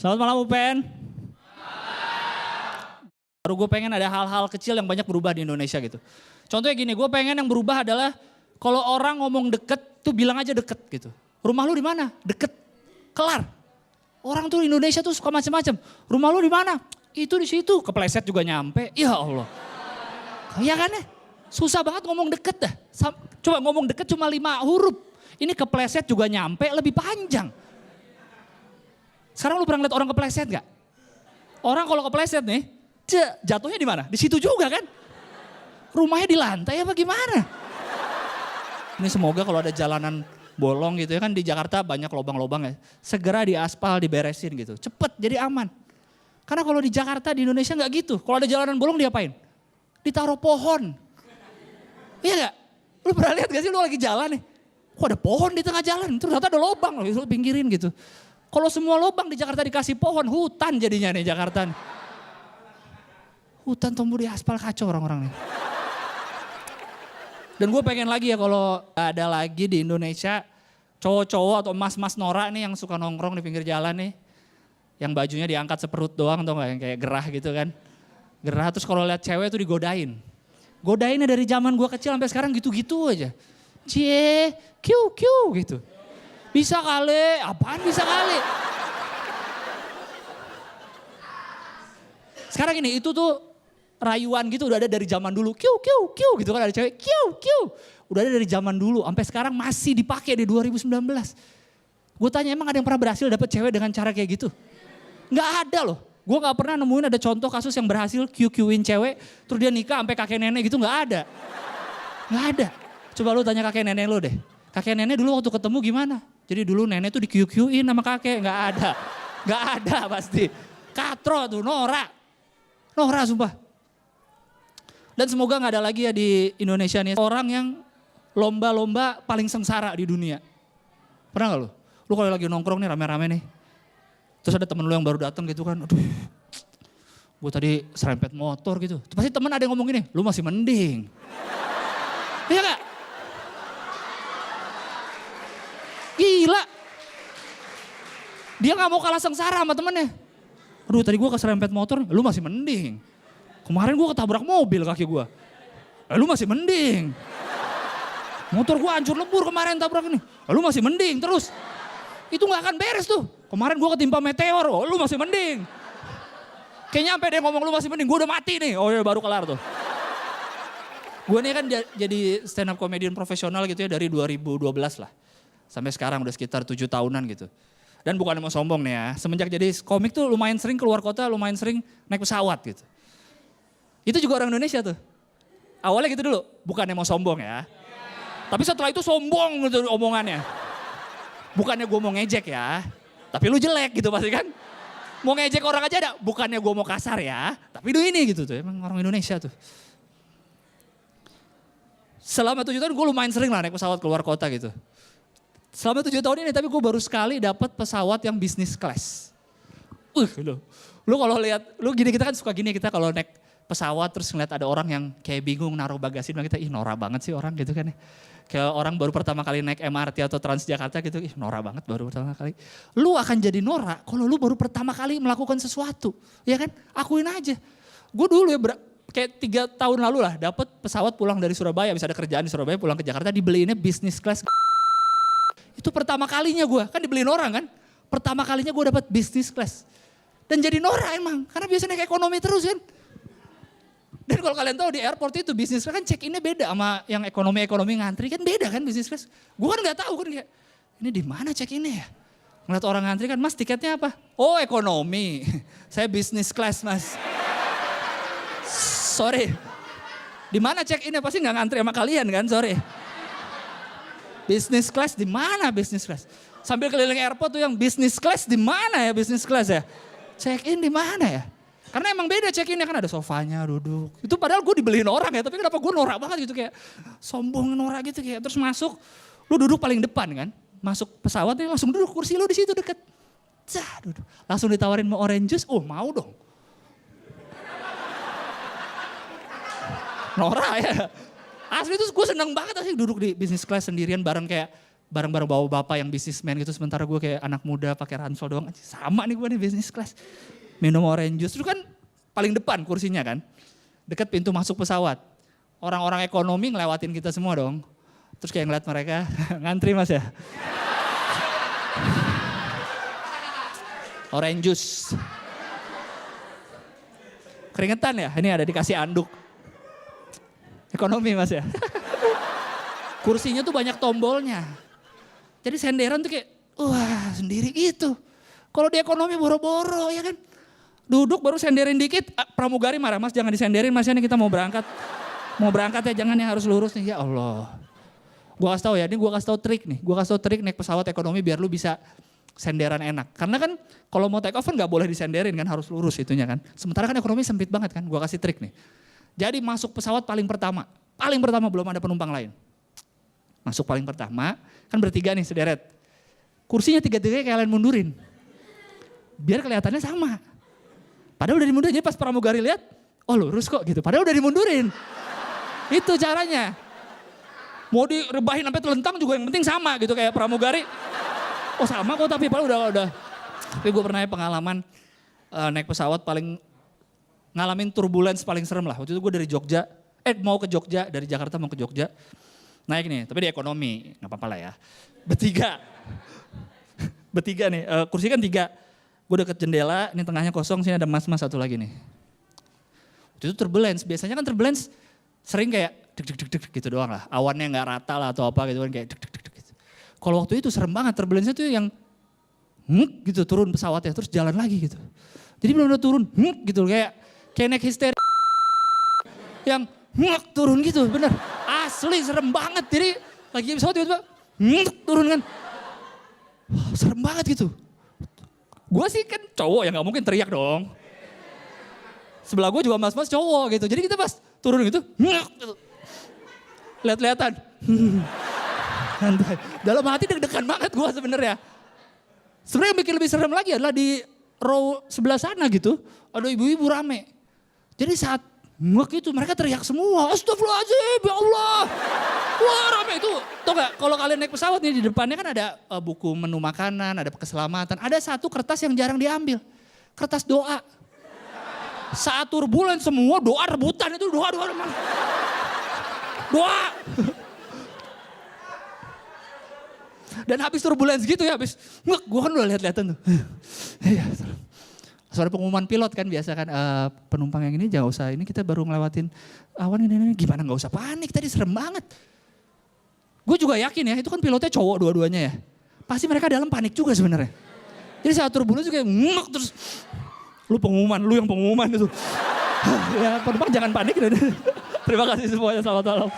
Selamat malam Upen. Baru gue pengen ada hal-hal kecil yang banyak berubah di Indonesia gitu. Contohnya gini, gue pengen yang berubah adalah kalau orang ngomong deket tuh bilang aja deket gitu. Rumah lu di mana? Deket. Kelar. Orang tuh Indonesia tuh suka macam-macam. Rumah lu di mana? Itu di situ. Kepleset juga nyampe. Ya Allah. Iya kan ya? Susah banget ngomong deket dah. Coba ngomong deket cuma 5 huruf. Ini kepleset juga nyampe lebih panjang. Sekarang lu pernah lihat orang kepleset gak? Orang kalau kepleset nih, jatuhnya di mana? Di situ juga kan? Rumahnya di lantai apa gimana? Ini semoga kalau ada jalanan bolong gitu ya kan di Jakarta banyak lubang-lubang ya. Segera diaspal, diberesin gitu. Cepet jadi aman. Karena kalau di Jakarta, di Indonesia nggak gitu. Kalau ada jalanan bolong diapain? Ditaruh pohon. Iya gak? Lu pernah lihat gak sih lu lagi jalan nih? Kok ada pohon di tengah jalan? Ternyata ada lubang loh, lu pinggirin gitu. Kalau semua lubang di Jakarta dikasih pohon, hutan jadinya nih Jakarta. Hutan tumbuh di aspal, kacau orang-orang nih. Dan gue pengen lagi ya kalau ada lagi di Indonesia cowok-cowok atau mas-mas norak nih yang suka nongkrong di pinggir jalan nih. Yang bajunya diangkat seperut doang atau enggak yang kayak gerah gitu kan. Gerah terus kalau lihat cewek tuh digodain. Godainnya dari zaman gue kecil sampai sekarang gitu-gitu aja. Cie, kiu gitu. Bisa kali, apaan bisa kali? Sekarang ini itu tuh rayuan gitu udah ada dari zaman dulu. Kiu gitu kan ada cewek kiu. Udah ada dari zaman dulu sampai sekarang masih dipakai di 2019. Gue tanya emang ada yang pernah berhasil dapet cewek dengan cara kayak gitu? Nggak ada loh. Gue gak pernah nemuin ada contoh kasus yang berhasil kiu-kiuin cewek terus dia nikah sampai kakek nenek gitu nggak ada. Nggak ada. Coba lu tanya kakek nenek lu deh. Kakek nenek dulu waktu ketemu gimana? Jadi dulu nenek tuh di-kiu-kiuin sama kakek. Nggak ada. Nggak ada pasti. Katro tuh, norak sumpah. Dan semoga nggak ada lagi ya di Indonesia nih orang yang lomba-lomba paling sengsara di dunia. Pernah gak lu? Lu kalau lagi nongkrong nih rame-rame nih. Terus ada temen lu yang baru datang gitu kan. Aduh, gue tadi serempet motor gitu. Terus pasti temen ada yang ngomong gini, lu masih mending. Iya gak? Gila. Dia gak mau kalah sengsara sama temennya. Aduh tadi gue keserempet motor, lu masih mending. Kemarin gue ketabrak mobil kaki gue. Lu masih mending. Motor gue hancur lebur kemarin tabrak ini. Lu masih mending terus. Itu gak akan beres tuh. Kemarin gue ketimpa meteor, lu masih mending. Kayaknya sampai dia ngomong lu masih mending, gue udah mati nih. Oh ya baru kelar tuh. Gue nih kan jadi stand up comedian profesional gitu ya dari 2012 lah. Sampai sekarang udah sekitar 7 tahunan gitu. Dan bukan mau sombong nih ya, semenjak jadi komik tuh lumayan sering keluar kota, lumayan sering naik pesawat gitu. Itu juga orang Indonesia tuh. Awalnya gitu dulu, bukannya mau sombong ya. Tapi setelah itu sombong gitu omongannya. Bukannya gue mau ngejek ya, tapi lu jelek gitu pasti kan. Mau ngejek orang aja ada, bukannya gue mau kasar ya, tapi lu ini gitu tuh, emang orang Indonesia tuh. Selama 7 tahun gue lumayan sering lah naik pesawat keluar kota gitu. Selama 7 tahun ini tapi gue baru sekali dapat pesawat yang business class. Lu kalau lihat, lu gini kita kan suka gini kita kalau naik pesawat terus ngeliat ada orang yang kayak bingung naruh bagasi, kita ih norak banget sih orang gitu kan ya. Kayak orang baru pertama kali naik MRT atau Transjakarta gitu, ih norak banget baru pertama kali. Lu akan jadi norak kalau lu baru pertama kali melakukan sesuatu, ya kan? Akuin aja. Gue dulu ya kayak 3 tahun lalu lah dapat pesawat pulang dari Surabaya, bisa ada kerjaan di Surabaya pulang ke Jakarta dibeliinnya business class. Itu pertama kalinya gue, kan dibeliin orang kan. Pertama kalinya gue dapat business class. Dan jadi norak emang, karena biasanya naik ekonomi terus kan. Dan kalau kalian tahu di airport itu bisnis class kan check-innya beda sama yang ekonomi ngantri kan beda kan bisnis class. Gue kan nggak tahu kan kayak ini di mana check-innya ya. Ngeliat orang ngantri kan mas tiketnya apa? Oh ekonomi, saya bisnis class mas. Sorry, di mana check-innya pasti nggak ngantri sama kalian kan sorry. Bisnis class di mana bisnis class? Sambil keliling airport tuh yang bisnis class di mana ya bisnis class ya? Check-in di mana ya? Karena emang beda check-innya kan ada sofanya duduk. Itu padahal gue dibeliin orang ya, tapi kenapa gue norak banget gitu kayak sombong norak gitu kayak. Terus masuk, lu duduk paling depan kan. Masuk pesawat nih langsung duduk kursi lu di situ deket. Duduk. Langsung ditawarin mau orange juice, oh mau dong. Norak ya. Asli tuh gue seneng banget asli duduk di business class sendirian bareng kayak bareng-bareng bawa bapak yang bisnismen gitu. Sementara gue kayak anak muda pakai ransel doang. Sama nih gue nih business class. Minum orange juice. Itu kan paling depan kursinya kan. Dekat pintu masuk pesawat. Orang-orang ekonomi ngelewatin kita semua dong. Terus kayak ngeliat mereka, ngantri mas ya. Orange juice. Keringetan ya, ini ada dikasih anduk. Ekonomi mas ya. Kursinya tuh banyak tombolnya. Jadi senderan tuh kayak, wah sendiri gitu. Kalau di ekonomi boro-boro ya kan. Duduk baru senderin dikit, pramugari marah, mas jangan disenderin mas, ini kita mau berangkat. Mau berangkat ya jangan yang harus lurus nih, ya Allah. Gue kasih tau ya, ini gue kasih tau trik nih. Gue kasih tau trik naik pesawat ekonomi biar lu bisa senderan enak. Karena kan kalau mau take off kan gak boleh disenderin kan, harus lurus itunya kan. Sementara kan ekonomi sempit banget kan, gue kasih trik nih. Jadi masuk pesawat paling pertama belum ada penumpang lain. Masuk paling pertama, kan bertiga nih sederet. Kursinya tiga-tiganya kayak kalian mundurin. Biar kelihatannya sama. Padahal udah dimundurin, jadi pas pramugari lihat, oh lurus kok gitu. Padahal udah dimundurin. Itu caranya. Mau direbahin sampai telentang juga yang penting sama gitu kayak pramugari. Oh sama kok tapi padahal udah. Tapi gue pernah pengalaman naik pesawat paling ngalamin turbulence paling serem lah. Waktu itu gue dari Jogja, mau ke Jogja, dari Jakarta mau ke Jogja. Naik nih, tapi di ekonomi, gak apa-apa lah ya. Bertiga nih, kursi kan 3. Gue deket jendela, ini tengahnya kosong, sini ada mas-mas satu lagi nih. Waktu itu turbulence, biasanya kan turbulence sering kayak deg gitu doang lah. Awannya gak rata lah atau apa gitu kan kayak deg gitu. Kalau waktu itu serem banget, turbulence itu yang gitu turun pesawatnya terus jalan lagi gitu. Jadi benar-benar turun gitu kayak naik histeri yang turun gitu bener. Asli serem banget, jadi lagi pesawat tiba-tiba turun kan. Wah, serem banget gitu. Gue sih kan cowok ya gak mungkin teriak dong. Sebelah gue juga mas-mas cowok gitu. Jadi kita pas turun gitu. Lihat-lihatan. Dalam hati deg-degan banget gue sebenarnya. Sebenarnya yang bikin lebih serem lagi adalah di row sebelah sana gitu. Ada ibu-ibu rame. Jadi saat itu mereka teriak semua. Astagfirullahaladzim ya Allah. Wah rame itu. Tau gak kalau kalian naik pesawat nih di depannya kan ada buku menu makanan, ada keselamatan. Ada satu kertas yang jarang diambil. Kertas doa. Saat turbulen semua doa rebutan itu doa. Doa. Dan habis turbulens gitu ya, habis gue kan udah lihat-lihatan tuh. Suara pengumuman pilot kan biasa kan, penumpang yang ini jangan usah, ini kita baru ngelewatin awan ini, gimana gak usah panik, tadi serem banget. Gue juga yakin ya, itu kan pilotnya cowok dua-duanya ya. Pasti mereka dalam panik juga sebenarnya. Jadi saat turbulens kayak terus, lu yang pengumuman itu. Ya penumpang jangan panik. Terima kasih semuanya, selamat malam.